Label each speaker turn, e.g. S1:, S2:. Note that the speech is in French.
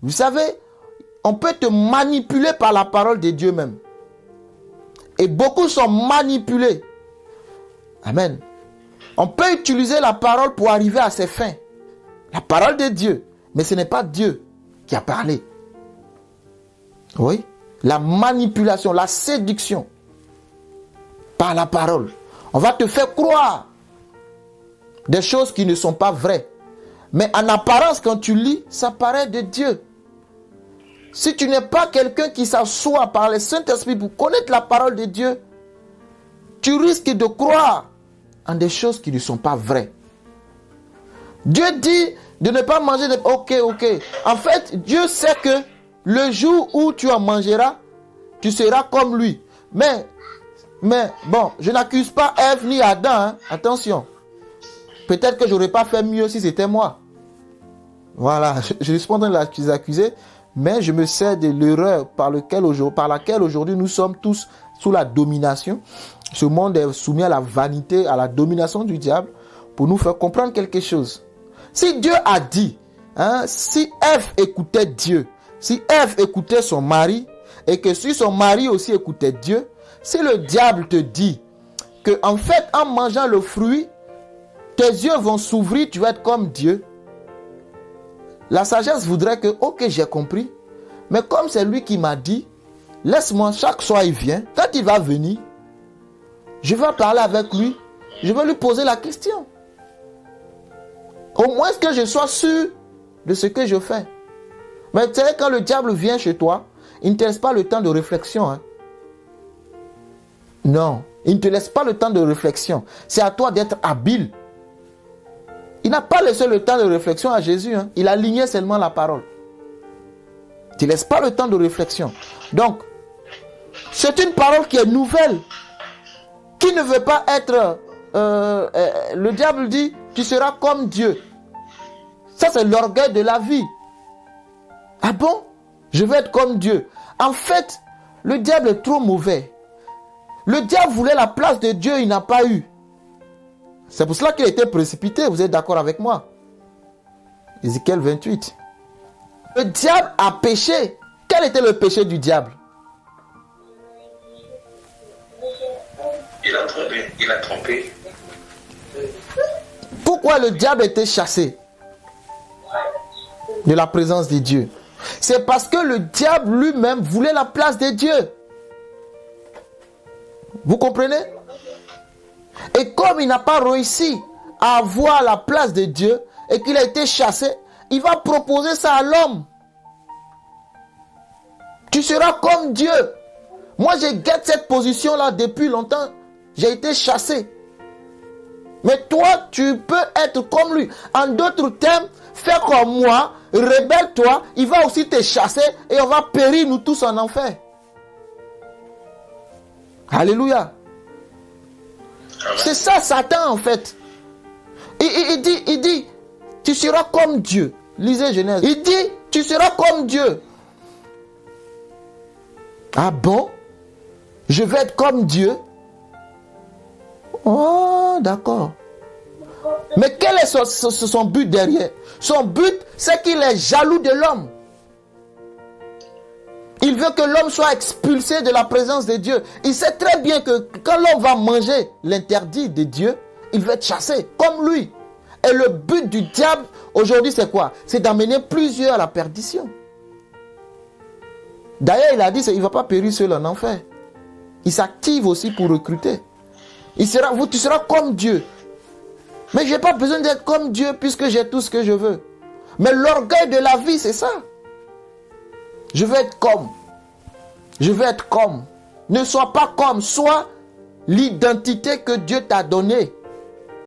S1: Vous savez, on peut te manipuler par la parole de Dieu même. Et beaucoup sont manipulés. Amen. On peut utiliser la parole pour arriver à ses fins. La parole de Dieu. Mais ce n'est pas Dieu qui a parlé. Oui. La manipulation, la séduction. Par la parole. On va te faire croire des choses qui ne sont pas vraies. Mais en apparence, quand tu lis, ça paraît de Dieu. Si tu n'es pas quelqu'un qui s'assoit par le Saint-Esprit pour connaître la parole de Dieu, tu risques de croire en des choses qui ne sont pas vraies. Dieu dit de ne pas manger de... Ok. En fait, Dieu sait que le jour où tu en mangeras, tu seras comme lui. Mais bon, je n'accuse pas Ève ni Adam. Hein. Attention. Peut-être que je n'aurais pas fait mieux si c'était moi. Voilà, je ne suis pas en train de les accuser, mais je me sers de l'erreur par laquelle aujourd'hui nous sommes tous sous la domination. Ce monde est soumis à la vanité, à la domination du diable, pour nous faire comprendre quelque chose. Si Dieu a dit, hein, si Ève écoutait Dieu, si Ève écoutait son mari, et que si son mari aussi écoutait Dieu, si le diable te dit que en fait, en mangeant le fruit, tes yeux vont s'ouvrir, tu vas être comme Dieu. La sagesse voudrait que, ok, j'ai compris, mais comme c'est lui qui m'a dit, laisse-moi, chaque soir il vient, quand il va venir, je vais parler avec lui, je vais lui poser la question. Au moins que je sois sûr de ce que je fais. Mais tu sais, quand le diable vient chez toi, il ne te laisse pas le temps de réflexion. Hein. Non, il ne te laisse pas le temps de réflexion. C'est à toi d'être habile. Il n'a pas laissé le temps de réflexion à Jésus. Hein. Il a aligné seulement la parole. Tu ne laisses pas le temps de réflexion. Donc, c'est une parole qui est nouvelle. Qui ne veut pas être... le diable dit, tu seras comme Dieu. Ça, c'est l'orgueil de la vie. Ah bon? Je veux être comme Dieu. En fait, le diable est trop mauvais. Le diable voulait la place de Dieu, il n'a pas eu. C'est pour cela qu'il a été précipité, vous êtes d'accord avec moi? Ézéchiel 28. Le diable a péché. Quel était le péché du diable?
S2: Il a trompé.
S1: Pourquoi le diable était chassé de la présence de Dieu? C'est parce que le diable lui-même voulait la place de Dieu. Vous comprenez? Et comme il n'a pas réussi à avoir la place de Dieu et qu'il a été chassé, il va proposer ça à l'homme. Tu seras comme Dieu. Moi, je garde cette position-là depuis longtemps. J'ai été chassé. Mais toi, tu peux être comme lui. En d'autres termes, fais comme moi, rebelle-toi, il va aussi te chasser et on va périr nous tous en enfer. Alléluia. C'est ça Satan en fait. Il dit, tu seras comme Dieu. Lisez Genèse. Il dit, tu seras comme Dieu. Ah bon? Je vais être comme Dieu? Oh, d'accord. Mais quel est son but derrière? Son but, c'est qu'il est jaloux de l'homme. Il veut que l'homme soit expulsé de la présence de Dieu. Il sait très bien que quand l'homme va manger l'interdit de Dieu, il va être chassé, comme lui. Et le but du diable, aujourd'hui, c'est quoi? C'est d'amener plusieurs à la perdition. D'ailleurs, il a dit qu'il ne va pas périr seul en enfer. Il s'active aussi pour recruter. Tu seras comme Dieu. Mais je n'ai pas besoin d'être comme Dieu puisque j'ai tout ce que je veux. Mais l'orgueil de la vie, c'est ça. Je veux être comme. Je veux être comme. Ne sois pas comme. Sois l'identité que Dieu t'a donnée.